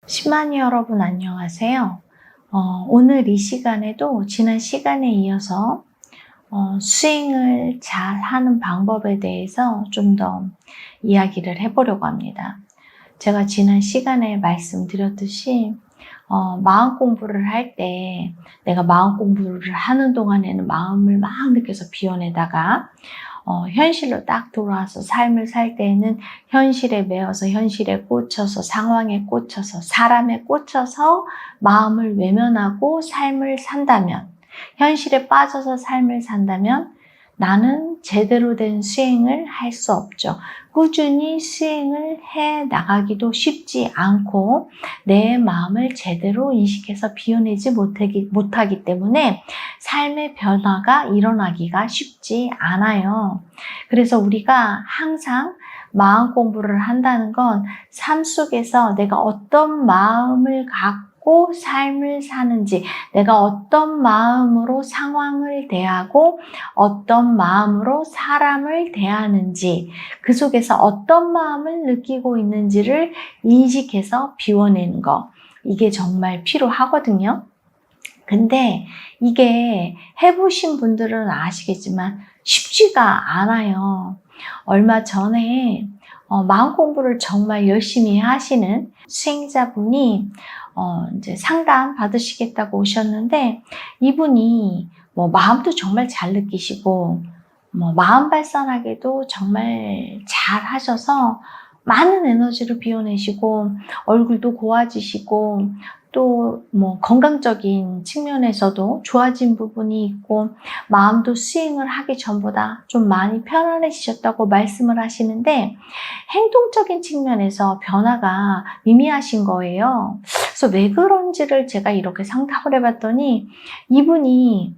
10만이 여러분 안녕하세요. 오늘 이 시간에도 지난 시간에 이어서 수행을 잘 하는 방법에 대해서 좀 더 이야기를 해보려고 합니다. 제가 지난 시간에 말씀드렸듯이 마음 공부를 할 때 내가 마음 공부를 하는 동안에는 마음을 막 느껴서 비워내다가 현실로 딱 돌아와서 삶을 살 때에는 현실에 매여서 현실에 꽂혀서 상황에 꽂혀서 사람에 꽂혀서 마음을 외면하고 삶을 산다면, 현실에 빠져서 삶을 산다면 나는 제대로 된 수행을 할 수 없죠. 꾸준히 수행을 해 나가기도 쉽지 않고 내 마음을 제대로 인식해서 비워내지 못하기 때문에 삶의 변화가 일어나기가 쉽지 않아요. 그래서 우리가 항상 마음 공부를 한다는 건 삶 속에서 내가 어떤 마음을 갖고 삶을 사는지, 내가 어떤 마음으로 상황을 대하고 어떤 마음으로 사람을 대하는지, 그 속에서 어떤 마음을 느끼고 있는지를 인식해서 비워내는 거, 이게 정말 필요하거든요. 근데 이게 해보신 분들은 아시겠지만 쉽지가 않아요. 얼마 전에 마음 공부를 정말 열심히 하시는 수행자분이 이제 상담 받으시겠다고 오셨는데, 이분이 마음도 정말 잘 느끼시고 마음 발산하기도 정말 잘 하셔서 많은 에너지를 비워내시고 얼굴도 고와지시고 또 건강적인 측면에서도 좋아진 부분이 있고 마음도 수행을 하기 전보다 좀 많이 편안해지셨다고 말씀을 하시는데, 행동적인 측면에서 변화가 미미하신 거예요. 그래서 왜 그런지를 제가 이렇게 상담을 해봤더니, 이분이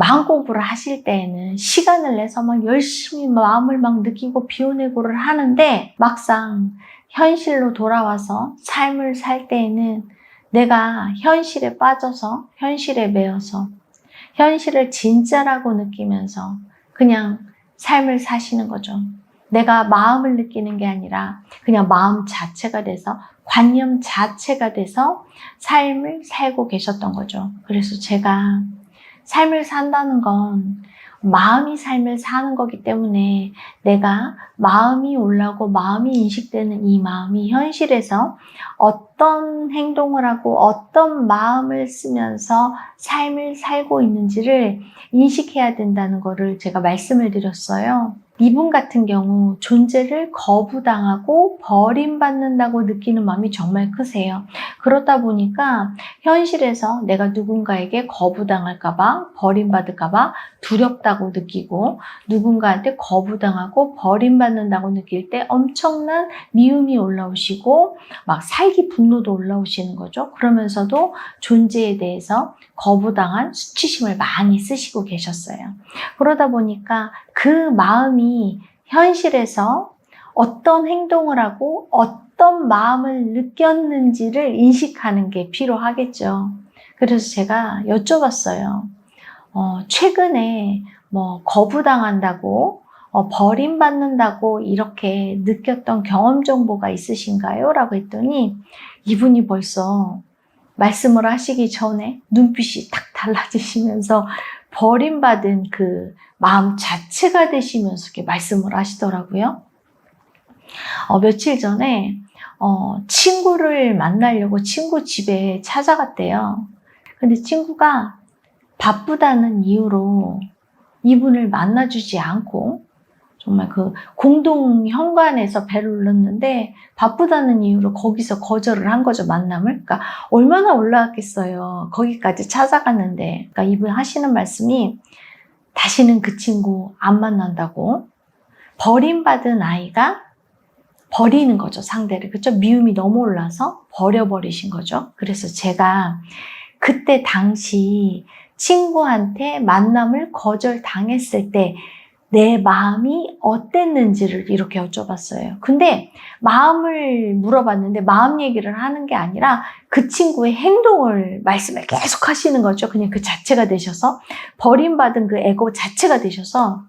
마음 공부를 하실 때에는 시간을 내서 막 열심히 마음을 막 느끼고 비워내고를 하는데, 막상 현실로 돌아와서 삶을 살 때에는 내가 현실에 빠져서 현실에 매여서 현실을 진짜라고 느끼면서 그냥 삶을 사시는 거죠. 내가 마음을 느끼는 게 아니라 그냥 마음 자체가 돼서, 관념 자체가 돼서 삶을 살고 계셨던 거죠. 그래서 제가 삶을 산다는 건 마음이 삶을 사는 거기 때문에 내가 마음이 올라오고 마음이 인식되는 이 마음이 현실에서 어떤 행동을 하고 어떤 마음을 쓰면서 삶을 살고 있는지를 인식해야 된다는 거를 제가 말씀을 드렸어요. 이분 같은 경우 존재를 거부당하고 버림받는다고 느끼는 마음이 정말 크세요. 그러다 보니까 현실에서 내가 누군가에게 거부당할까봐, 버림받을까봐 두렵다고 느끼고, 누군가한테 거부당하고 버림받는다고 느낄 때 엄청난 미움이 올라오시고 막 살기 분노도 올라오시는 거죠. 그러면서도 존재에 대해서 거부당한 수치심을 많이 쓰시고 계셨어요. 그러다 보니까 그 마음이 현실에서 어떤 행동을 하고 어떤 마음을 느꼈는지를 인식하는 게 필요하겠죠. 그래서 제가 여쭤봤어요. 최근에 거부당한다고, 버림받는다고 이렇게 느꼈던 경험 정보가 있으신가요? 라고 했더니 이분이 벌써 말씀을 하시기 전에 눈빛이 딱 달라지시면서 버림받은 그 마음 자체가 되시면서 이렇게 말씀을 하시더라고요. 며칠 전에 친구를 만나려고 친구 집에 찾아갔대요. 근데 친구가 바쁘다는 이유로 이분을 만나주지 않고, 정말 그 공동 현관에서 배를 눌렀는데 바쁘다는 이유로 거기서 거절을 한 거죠, 만남을. 그러니까 얼마나 올라왔겠어요. 거기까지 찾아갔는데. 그러니까 이분 하시는 말씀이 다시는 그 친구 안 만난다고. 버림받은 아이가 버리는 거죠, 상대를. 그렇죠? 미움이 너무 올라서 버려버리신 거죠. 그래서 제가 그때 당시 친구한테 만남을 거절당했을 때 내 마음이 어땠는지를 이렇게 여쭤봤어요. 근데 마음을 물어봤는데 마음 얘기를 하는 게 아니라 그 친구의 행동을 말씀을 계속 하시는 거죠. 그냥 그 자체가 되셔서, 버림받은 그 에고 자체가 되셔서,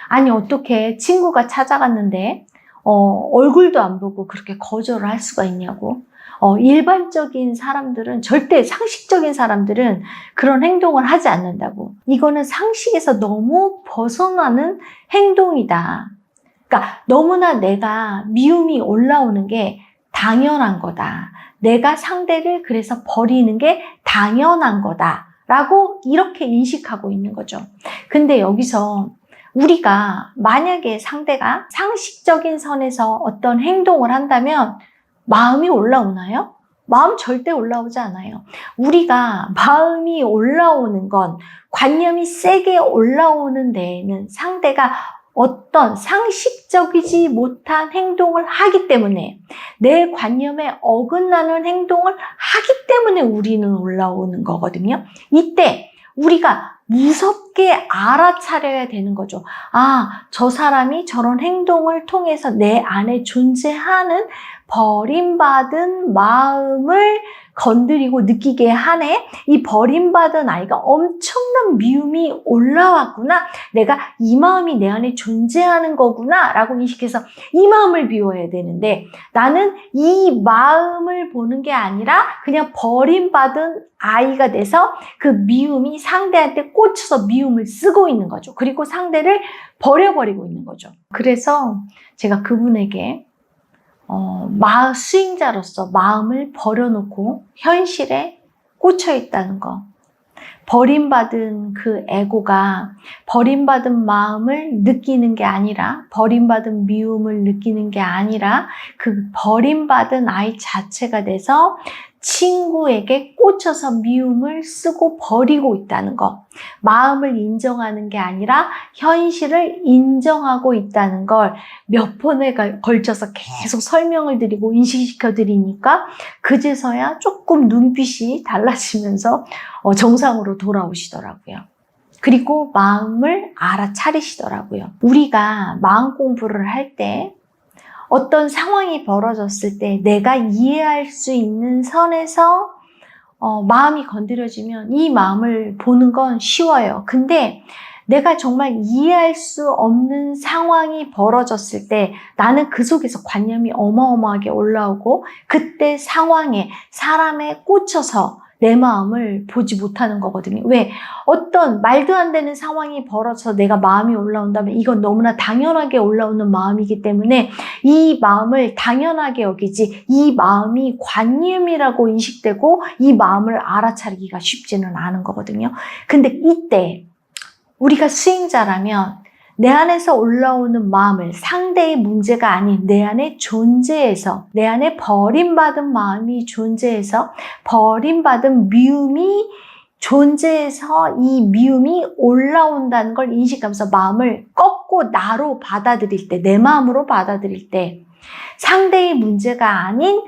아니 어떻게 친구가 찾아갔는데 얼굴도 안 보고 그렇게 거절을 할 수가 있냐고. 일반적인 사람들은, 절대 상식적인 사람들은 그런 행동을 하지 않는다고. 이거는 상식에서 너무 벗어나는 행동이다. 그러니까 너무나 내가 미움이 올라오는 게 당연한 거다. 내가 상대를 그래서 버리는 게 당연한 거다. 라고 이렇게 인식하고 있는 거죠. 근데 여기서 우리가 만약에 상대가 상식적인 선에서 어떤 행동을 한다면 마음이 올라오나요? 마음 절대 올라오지 않아요. 우리가 마음이 올라오는 건, 관념이 세게 올라오는 데에는 상대가 어떤 상식적이지 못한 행동을 하기 때문에, 내 관념에 어긋나는 행동을 하기 때문에 우리는 올라오는 거거든요. 이때 우리가 무섭게 알아차려야 되는 거죠. 저 사람이 저런 행동을 통해서 내 안에 존재하는 버림받은 마음을 건드리고 느끼게 하네. 이 버림받은 아이가 엄청난 미움이 올라왔구나. 내가 이 마음이 내 안에 존재하는 거구나 라고 인식해서 이 마음을 비워야 되는데, 나는 이 마음을 보는 게 아니라 그냥 버림받은 아이가 돼서 그 미움이 상대한테 꽂혀서 미움을 쓰고 있는 거죠. 그리고 상대를 버려버리고 있는 거죠. 그래서 제가 그분에게 수행자로서 마음을 버려놓고 현실에 꽂혀 있다는 거. 버림받은 그 에고가 버림받은 마음을 느끼는 게 아니라, 버림받은 미움을 느끼는 게 아니라 그 버림받은 아이 자체가 돼서 친구에게 꽂혀서 미움을 쓰고 버리고 있다는 거. 마음을 인정하는 게 아니라 현실을 인정하고 있다는 걸 몇 번에 걸쳐서 계속 설명을 드리고 인식시켜 드리니까 그제서야 조금 눈빛이 달라지면서 정상으로 돌아오시더라고요. 그리고 마음을 알아차리시더라고요. 우리가 마음 공부를 할 때 어떤 상황이 벌어졌을 때 내가 이해할 수 있는 선에서 마음이 건드려지면 이 마음을 보는 건 쉬워요. 근데 내가 정말 이해할 수 없는 상황이 벌어졌을 때 나는 그 속에서 관념이 어마어마하게 올라오고, 그때 상황에, 사람에 꽂혀서 내 마음을 보지 못하는 거거든요. 왜? 어떤 말도 안 되는 상황이 벌어져서 내가 마음이 올라온다면 이건 너무나 당연하게 올라오는 마음이기 때문에 이 마음을 당연하게 여기지, 이 마음이 관념이라고 인식되고 이 마음을 알아차리기가 쉽지는 않은 거거든요. 근데 이때 우리가 수행자라면 내 안에서 올라오는 마음을, 상대의 문제가 아닌 내 안에 존재해서, 내 안에 버림받은 마음이 존재해서, 버림받은 미움이 존재해서 이 미움이 올라온다는 걸 인식하면서 마음을 꺾고 나로 받아들일 때, 내 마음으로 받아들일 때, 상대의 문제가 아닌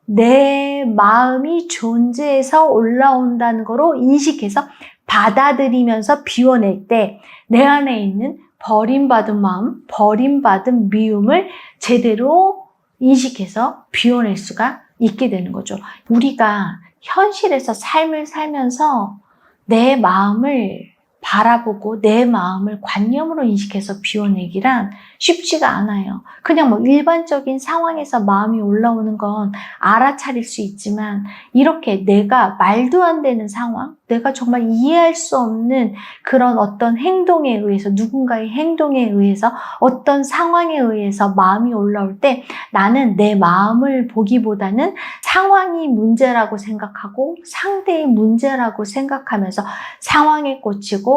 내 마음이 존재해서 올라온다는 거로 인식해서 받아들이면서 비워낼 때 내 안에 있는 버림받은 마음, 버림받은 미움을 제대로 인식해서 비워낼 수가 있게 되는 거죠. 우리가 현실에서 삶을 살면서 내 마음을 바라보고 내 마음을 관념으로 인식해서 비워내기란 쉽지가 않아요. 그냥 일반적인 상황에서 마음이 올라오는 건 알아차릴 수 있지만, 이렇게 내가 말도 안 되는 상황, 내가 정말 이해할 수 없는 그런 어떤 행동에 의해서, 누군가의 행동에 의해서, 어떤 상황에 의해서 마음이 올라올 때 나는 내 마음을 보기보다는 상황이 문제라고 생각하고 상대의 문제라고 생각하면서 상황에 꽂히고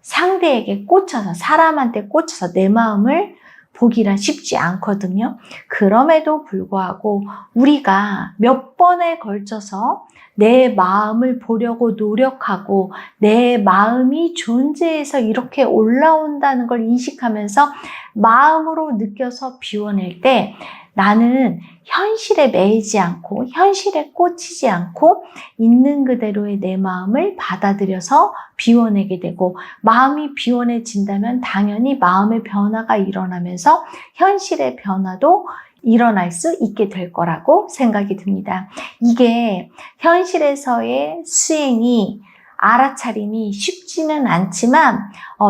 상대에게 꽂혀서, 사람한테 꽂혀서 내 마음을 보기란 쉽지 않거든요. 그럼에도 불구하고 우리가 몇 번에 걸쳐서 내 마음을 보려고 노력하고 내 마음이 존재해서 이렇게 올라온다는 걸 인식하면서 마음으로 느껴서 비워낼 때 나는 현실에 매이지 않고 현실에 꽂히지 않고 있는 그대로의 내 마음을 받아들여서 비워내게 되고, 마음이 비워내진다면 당연히 마음의 변화가 일어나면서 현실의 변화도 일어날 수 있게 될 거라고 생각이 듭니다. 이게 현실에서의 수행이 알아차림이 쉽지는 않지만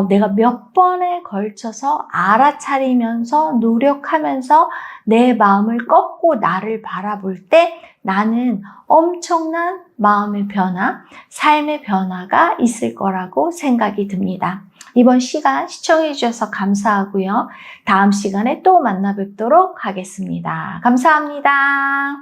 내가 몇 번에 걸쳐서 알아차리면서 노력하면서 내 마음을 꺾고 나를 바라볼 때 나는 엄청난 마음의 변화, 삶의 변화가 있을 거라고 생각이 듭니다. 이번 시간 시청해 주셔서 감사하고요. 다음 시간에 또 만나 뵙도록 하겠습니다. 감사합니다.